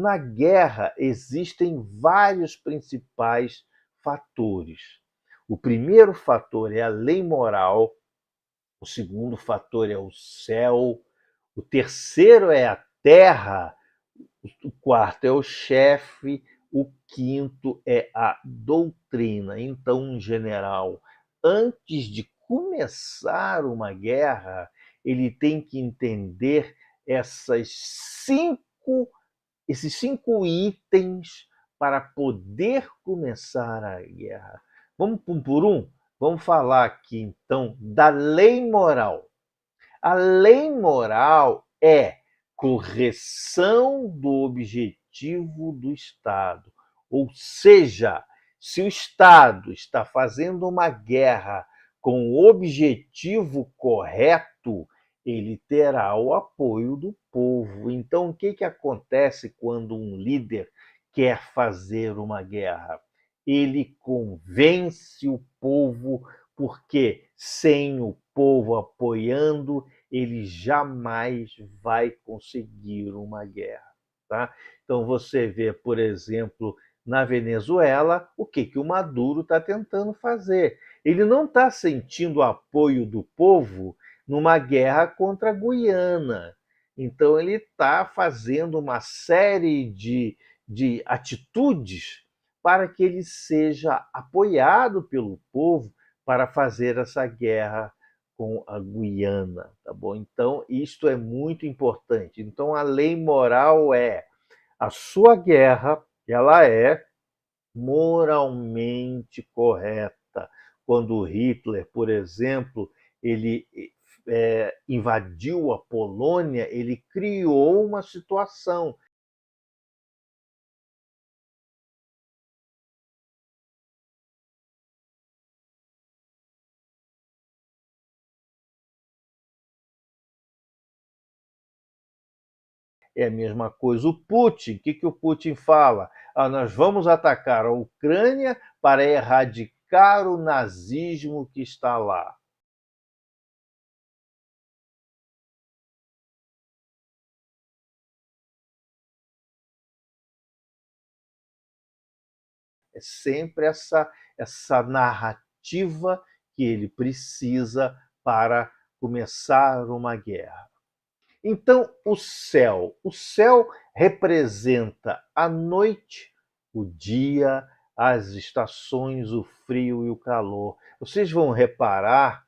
Na guerra existem vários principais fatores. O primeiro fator é a lei moral, o segundo fator é o céu, o terceiro é a terra, o quarto é o chefe, o quinto é a doutrina. Então, um general, antes de começar uma guerra, ele tem que entender essas cinco, esses 5 itens para poder começar a guerra. Vamos por um? Vamos falar aqui, então, da lei moral. A lei moral é correção do objetivo do Estado. Ou seja, se o Estado está fazendo uma guerra com o objetivo correto, ele terá o apoio do povo. Então, o que acontece quando um líder quer fazer uma guerra? Ele convence o povo, porque sem o povo apoiando, ele jamais vai conseguir uma guerra. Tá? Então você vê, por exemplo, na Venezuela, o que o Maduro está tentando fazer. Ele não está sentindo o apoio do povo numa guerra contra a Guiana. Então ele está fazendo uma série de atitudes para que ele seja apoiado pelo povo para fazer essa guerra com a Guiana, tá bom? Então, isto é muito importante. Então, a lei moral é a sua guerra, ela é moralmente correta. Quando Hitler, por exemplo, ele invadiu a Polônia, ele criou uma situação. É a mesma coisa o Putin. O que o Putin fala? Ah, nós vamos atacar a Ucrânia para erradicar o nazismo que está lá. É sempre essa narrativa que ele precisa para começar uma guerra. Então, o céu representa a noite, o dia, as estações, o frio e o calor. Vocês vão reparar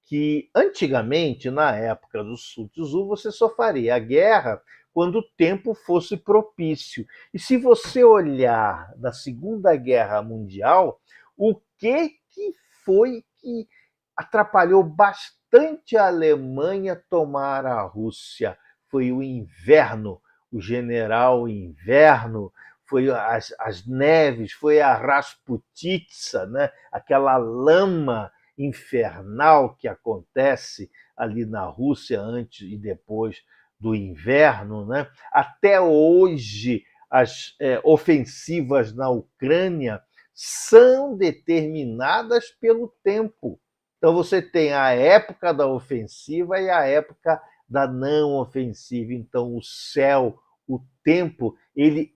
que antigamente, na época do Sun Tzu, você só faria a guerra quando o tempo fosse propício. E se você olhar da Segunda Guerra Mundial, o que foi que atrapalhou bastante a Alemanha tomar a Rússia? Foi o inverno, o general inverno, foi as neves, foi a Rasputitsa, né? Aquela lama infernal que acontece ali na Rússia antes e depois do inverno, né? Até hoje as ofensivas na Ucrânia são determinadas pelo tempo. Então você tem a época da ofensiva e a época da não ofensiva. Então o céu, o tempo, ele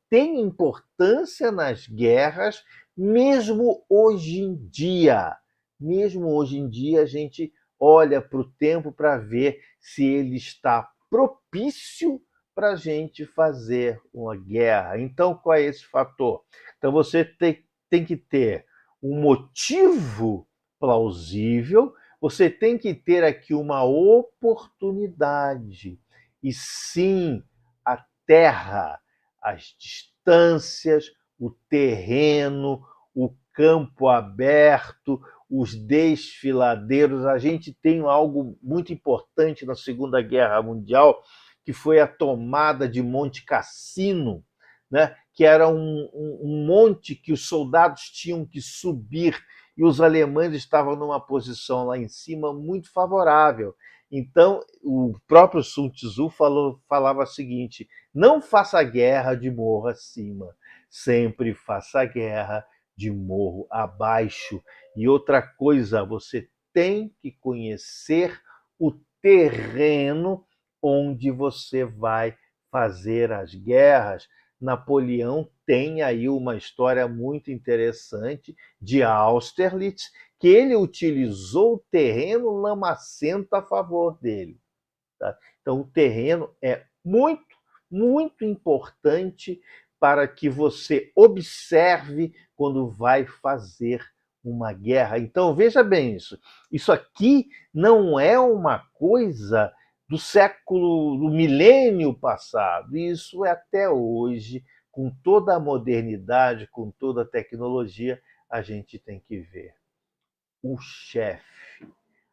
tem importância nas guerras, mesmo hoje em dia. Mesmo hoje em dia, a gente olha para o tempo para ver se ele está propício para a gente fazer uma guerra. Então, qual é esse fator? Então, você tem que ter um motivo plausível, você tem que ter aqui uma oportunidade. E sim, a terra, as distâncias, o terreno, o campo aberto, os desfiladeiros. A gente tem algo muito importante na Segunda Guerra Mundial, que foi a tomada de Monte Cassino, né? Que era um monte que os soldados tinham que subir e os alemães estavam numa posição lá em cima muito favorável. Então, o próprio Sun Tzu falava o seguinte: não faça guerra de morro acima, sempre faça guerra de morro abaixo. E outra coisa, você tem que conhecer o terreno onde você vai fazer as guerras, Napoleão tem aí uma história muito interessante de Austerlitz, que ele utilizou o terreno lamacento a favor dele. Tá? Então, o terreno é muito, muito importante para que você observe quando vai fazer uma guerra. Então, veja bem isso. Isso aqui não é uma coisa do século, do milênio passado. Isso é até hoje, com toda a modernidade, com toda a tecnologia, a gente tem que ver. O chefe,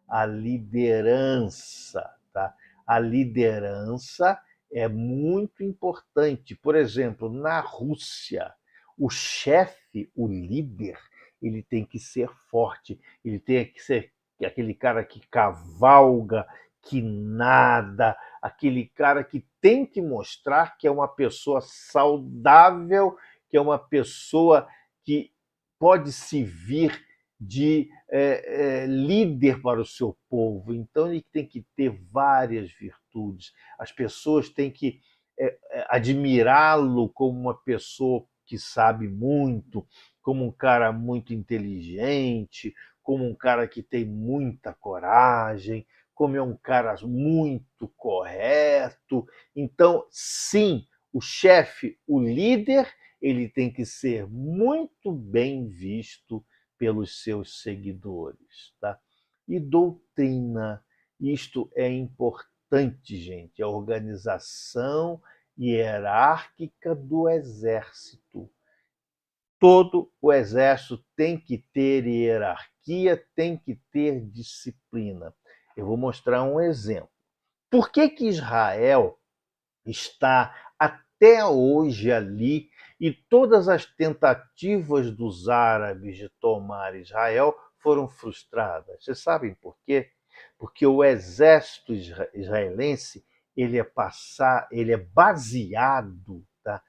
a liderança, tá? A liderança é muito importante. Por exemplo, na Rússia, o chefe, o líder, ele tem que ser forte, ele tem que ser aquele cara que cavalga, que nada, aquele cara que tem que mostrar que é uma pessoa saudável, que é uma pessoa que pode se vir de líder para o seu povo. Então, ele tem que ter várias virtudes. As pessoas têm que admirá-lo como uma pessoa que sabe muito, como um cara muito inteligente, como um cara que tem muita coragem, como é um cara muito correto. Então, sim, o chefe, o líder, ele tem que ser muito bem visto pelos seus seguidores. Tá? E doutrina, isto é importante, gente, a organização hierárquica do exército. Todo o exército tem que ter hierarquia, tem que ter disciplina. Eu vou mostrar um exemplo. Por que Israel está até hoje ali e todas as tentativas dos árabes de tomar Israel foram frustradas? Vocês sabem por quê? Porque o exército israelense ele é baseado, tá,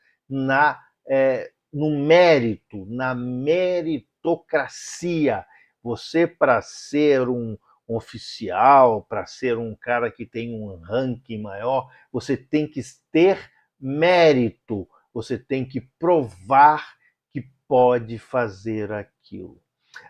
no mérito, na meritocracia. Você, para ser um oficial, para ser um cara que tem um ranking maior, você tem que ter mérito, você tem que provar que pode fazer aquilo.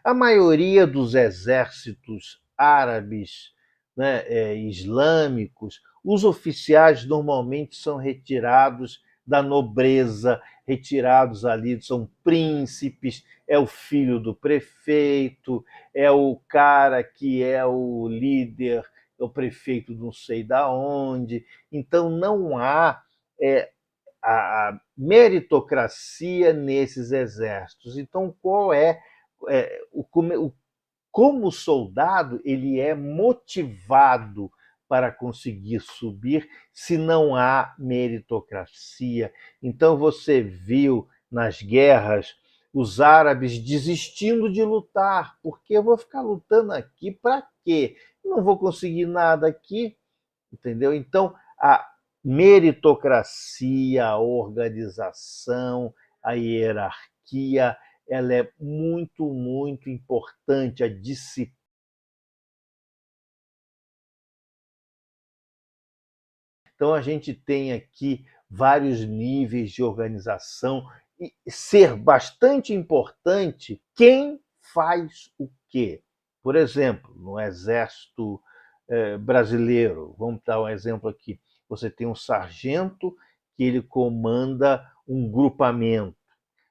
A maioria dos exércitos árabes, né, islâmicos, os oficiais normalmente são retirados da nobreza, retirados ali, são príncipes, é o filho do prefeito, é o cara que é o líder, é o prefeito não sei da onde. Então não há a meritocracia nesses exércitos. Então qual como o soldado ele é motivado para conseguir subir se não há meritocracia? Então você viu nas guerras os árabes desistindo de lutar, porque eu vou ficar lutando aqui para quê? Não vou conseguir nada aqui, entendeu? Então a meritocracia, a organização, a hierarquia, ela é muito, muito importante, a disciplina. Então, a gente tem aqui vários níveis de organização e ser bastante importante quem faz o quê. Por exemplo, no Exército brasileiro, vamos dar um exemplo aqui, você tem um sargento que ele comanda um grupamento,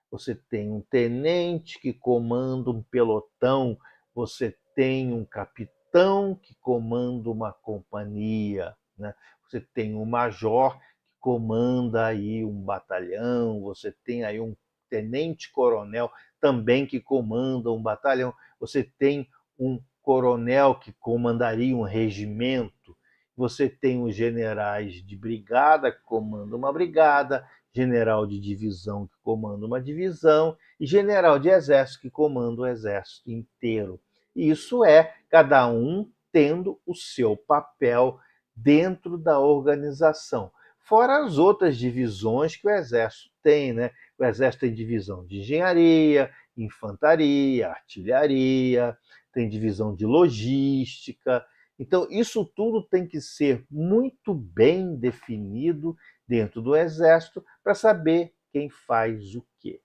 você tem um tenente que comanda um pelotão, você tem um capitão que comanda uma companhia, né? Você tem um major que comanda aí um batalhão, você tem aí um tenente-coronel também que comanda um batalhão, você tem um coronel que comandaria um regimento, você tem os generais de brigada que comandam uma brigada, general de divisão que comanda uma divisão e general de exército que comanda o exército inteiro. Isso é cada um tendo o seu papel dentro da organização. Fora as outras divisões que o exército tem, né? O exército tem divisão de engenharia, infantaria, artilharia, tem divisão de logística. Então, isso tudo tem que ser muito bem definido dentro do exército para saber quem faz o quê.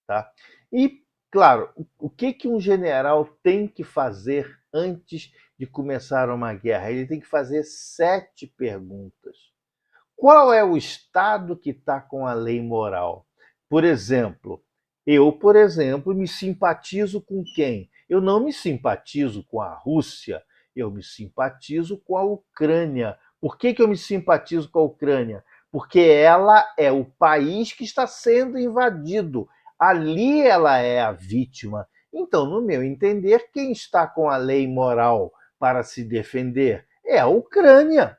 Tá? E, claro, o que um general tem que fazer antes de começar uma guerra? Ele tem que fazer 7 perguntas. Qual é o Estado que está com a lei moral? Por exemplo, por exemplo, me simpatizo com quem? Eu não me simpatizo com a Rússia, eu me simpatizo com a Ucrânia. Por que eu me simpatizo com a Ucrânia? Porque ela é o país que está sendo invadido. Ali ela é a vítima. Então, no meu entender, quem está com a lei moral para se defender é a Ucrânia,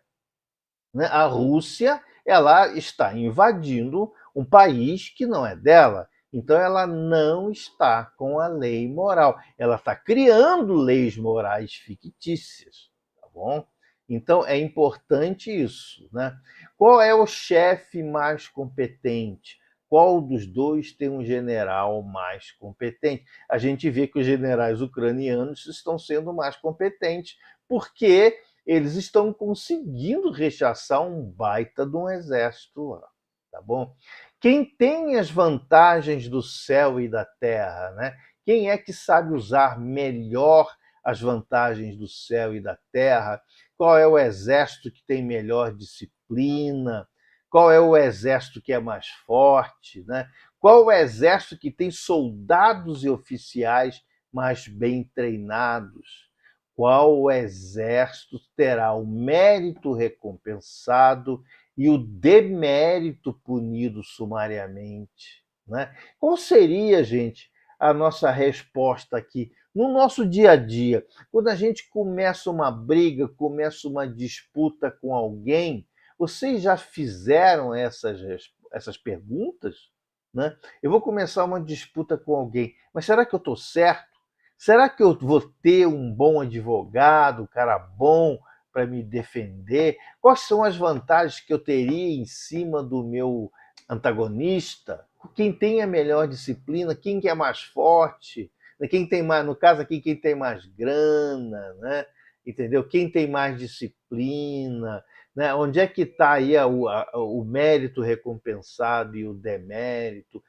né? A Rússia, ela está invadindo um país que não é dela. Então ela não está com a lei moral. Ela está criando leis morais fictícias, tá bom? Então é importante isso, né? Qual é o chefe mais competente? Qual dos dois tem um general mais competente? A gente vê que os generais ucranianos estão sendo mais competentes porque eles estão conseguindo rechaçar um baita de um exército lá, tá bom? Quem tem as vantagens do céu e da terra, né? Quem é que sabe usar melhor as vantagens do céu e da terra? Qual é o exército que tem melhor disciplina? Qual é o exército que é mais forte, né? Qual o exército que tem soldados e oficiais mais bem treinados? Qual o exército terá o mérito recompensado e o demérito punido sumariamente, né? Qual seria, gente, a nossa resposta aqui no nosso dia a dia? Quando a gente começa uma briga, começa uma disputa com alguém, vocês já fizeram essas perguntas? Né? Eu vou começar uma disputa com alguém, mas será que eu estou certo? Será que eu vou ter um bom advogado, um cara bom para me defender? Quais são as vantagens que eu teria em cima do meu antagonista? Quem tem a melhor disciplina? Quem que é mais forte? Quem tem mais, no caso aqui, quem tem mais grana, né? Entendeu? Quem tem mais disciplina, né? Onde é que está aí o mérito recompensado e o demérito?